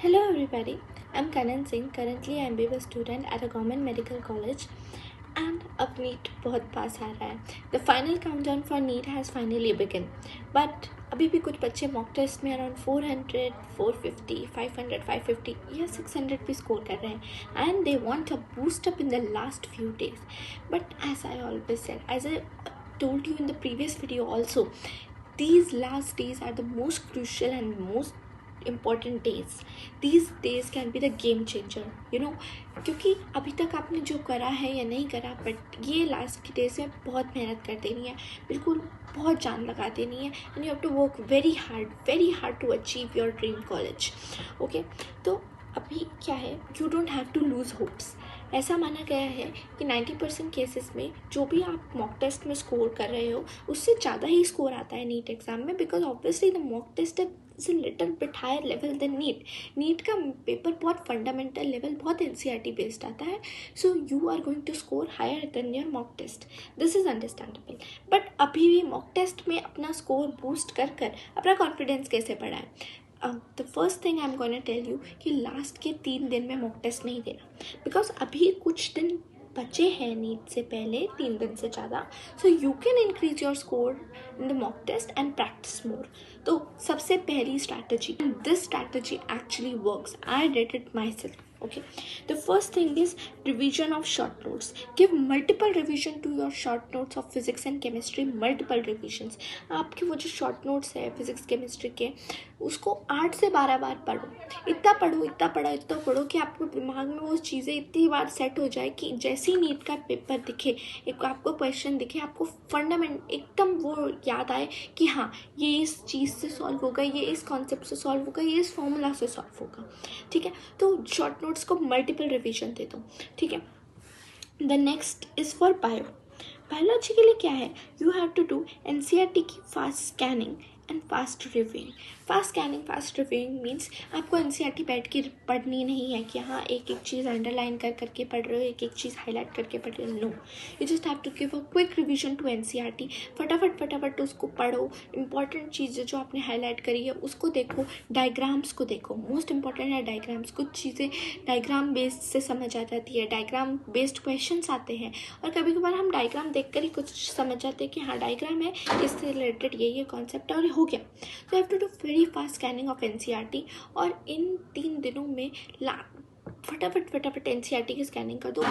Hello everybody, I'm Kanan Singh. Currently I'm a student at a government medical college and अब NEET बहुत पास आ रहा है. The final countdown for NEET has finally begun. But अभी भी कुछ बच्चे mock test में अराउंड 400, 450, 500, 550 या 600 भी स्कोर कर रहे हैं and they want a boost up in the last few days. But as I always said, as I told you in the previous video also, these last days are the most crucial and most important days. These days can be the game changer, you know, क्योंकि अभी तक आपने जो करा है या नहीं करा, बट ये लास्ट की डेज में बहुत मेहनत कर देनी है, बिल्कुल बहुत जान लगा देनी है, and you have to work very hard to achieve your dream college. Okay, तो अभी क्या है, you don't have to lose hopes. ऐसा माना गया है कि 90% केसेस में जो भी आप मॉक टेस्ट में स्कोर कर रहे हो उससे ज़्यादा ही स्कोर आता है नीट एग्ज़ाम में, because obviously the mock test is a little bit higher level than NEET. NEET का पेपर बहुत फंडामेंटल लेवल, बहुत NCERT बेस्ड आता है, so you are going to score higher than your mock test. This is understandable. But अभी भी mock test में अपना score boost कर अपना कॉन्फिडेंस कैसे बढ़ाएं? The first thing I am gonna tell you कि लास्ट के 3 दिन में मॉक टेस्ट नहीं देना, बिकॉज अभी कुछ दिन बचे हैं नीट से पहले, 3 दिन से ज़्यादा. So you can increase your score in the mock test and practice more. तो सबसे पहली strategy, this strategy actually works. I did it my self. Okay, the first thing is revision of short notes. Give multiple revision to your short notes of physics and chemistry. Multiple revisions. आपके वो जो short notes है physics chemistry के, उसको 8 से 12 बार पढ़ो. इतना पढ़ो कि आपको दिमाग में वो चीज़ें इतनी बार सेट हो जाए कि जैसे ही नीट का पेपर दिखे, एक आपको क्वेश्चन दिखे, आपको फंडामेंट एकदम वो याद आए कि हाँ, ये इस चीज़ से सॉल्व होगा, ये इस कॉन्सेप्ट से सॉल्व होगा, ये इस फॉर्मूला से सॉल्व होगा. ठीक है, तो शॉर्ट नोट्स को मल्टीपल रिवीजन दे दो. ठीक है, the next is for biology के लिए क्या है, you have to do NCERT की fast scanning and fast reviewing. Fast scanning fast reviewing means आपको NCERT बैठ के पढ़नी नहीं है कि हाँ एक एक चीज़ अंडरलाइन करके पढ़ रहे हो, एक एक चीज़ हाईलाइट करके पढ़ रहे हो. No, you just have to give a quick revision to NCERT. फटाफट उसको पढ़ो. इंपॉर्टेंट चीज़ें जो आपने हाईलाइट करी है उसको देखो, डायग्राम्स को देखो. मोस्ट इंपॉर्टेंट है डायग्राम्स. कुछ चीज़ें डायग्राम बेस्ड से समझ आ जाती है, डायग्राम बेस्ड क्वेश्चंस आते हैं, और कभी कभार हम डायग्राम देखकर ही कुछ समझ जाते हैं कि हाँ डायग्राम है, इससे रिलेटेड ये कॉन्सेप्ट है और हो गया. तो have to do very fast scanning of NCERT. और इन 3 दिनों में फटाफट NCERT की स्कैनिंग कर दो.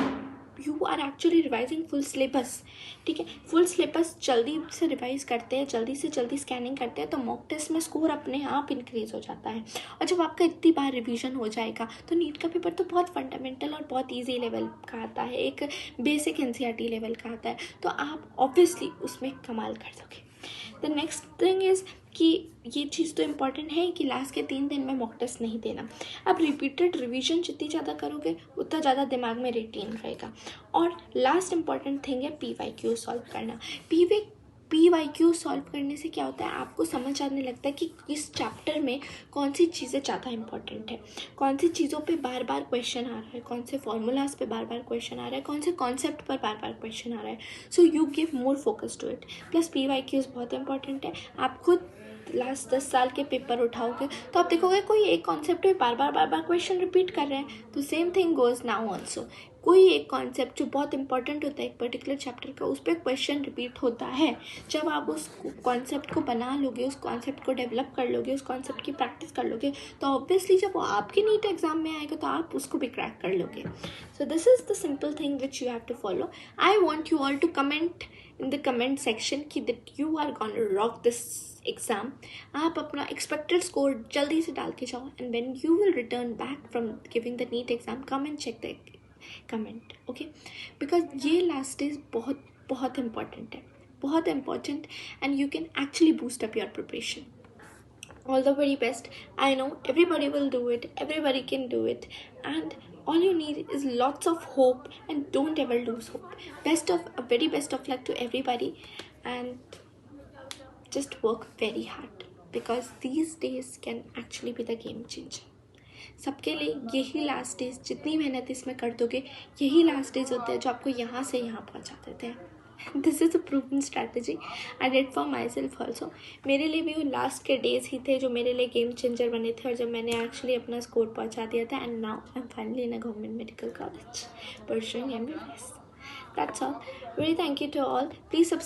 You are actually revising full syllabus. ठीक है, फुल सिलेबस जल्दी से रिवाइज करते हैं, जल्दी से जल्दी स्कैनिंग करते हैं, तो मॉक टेस्ट में स्कोर अपने आप इंक्रीज हो जाता है. और जब आपका इतनी बार रिवीजन हो जाएगा तो नीट का पेपर तो बहुत फंडामेंटल और बहुत ईजी लेवल का आता है, एक बेसिक NCERT लेवल का आता है, तो आप ऑब्वियसली उसमें कमाल कर दोगे. द नेक्स्ट थिंग इज़ कि ये चीज़ तो इम्पॉर्टेंट है कि लास्ट के 3 दिन में मॉक टेस्ट नहीं देना. अब रिपीटेड रिवीजन जितनी ज़्यादा करोगे उतना ज़्यादा दिमाग में रिटेन रहेगा. और लास्ट इम्पॉर्टेंट थिंग है PYQ सॉल्व करना. PYQ सॉल्व करने से क्या होता है, आपको समझ आने लगता है कि इस चैप्टर में कौन सी चीज़ें ज़्यादा इंपॉर्टेंट है, कौन सी चीज़ों पे बार बार क्वेश्चन आ रहा है, कौन से फॉर्मूलाज पे बार बार क्वेश्चन आ रहा है, कौन से कॉन्सेप्ट पर बार बार क्वेश्चन आ रहा है. So you give more focus to it. Plus PYQs बहुत इंपॉर्टेंट है. आप खुद लास्ट 10 साल के पेपर उठाओगे तो आप देखोगे कोई एक कॉन्सेप्ट में बार बार क्वेश्चन रिपीट कर रहे हैं. तो same thing goes now also. कोई एक कॉन्सेप्ट जो बहुत इंपॉर्टेंट होता है एक पर्टिकुलर चैप्टर का, उस पर क्वेश्चन रिपीट होता है. जब आप उस कॉन्सेप्ट को बना लोगे, उस कॉन्सेप्ट को डेवलप कर लोगे, उस कॉन्सेप्ट की प्रैक्टिस कर लोगे, तो ऑब्वियसली जब वो आपके नीट एग्जाम में आएगा तो आप उसको भी क्रैक कर लोगे. So this is the simple thing which you have to follow. I want you all to comment in the comment section कि that you are gonna rock this exam. आप अपना एक्सपेक्टेड स्कोर जल्दी से डाल के जाओ, and when you will return back from giving the NEET exam, come and check the comment. Okay, because ये last days बहुत इंपॉर्टेंट है, बहुत important, and you can actually boost up your preparation. All the very best. I know everybody will do it, everybody can do it, and all you need is lots of hope, and don't ever lose hope. Very best of luck to everybody, and just work very hard, because these days can actually be the game changer. सबके लिए यही last days, जितनी मेहनत इसमें कर दोगे, यही last days होते हैं जो आपको यहाँ से यहाँ पहुँचा देते हैं. This is a proven strategy I did for my self also. मेरे लिए भी वो लास्ट के डेज ही थे जो मेरे लिए गेम चेंजर बने थे, और जब मैंने एक्चुअली अपना स्कोर पहुंचा दिया था. And now I am finally in a government medical college pursuing MBBS. That's all. Really thank you to all. Please subscribe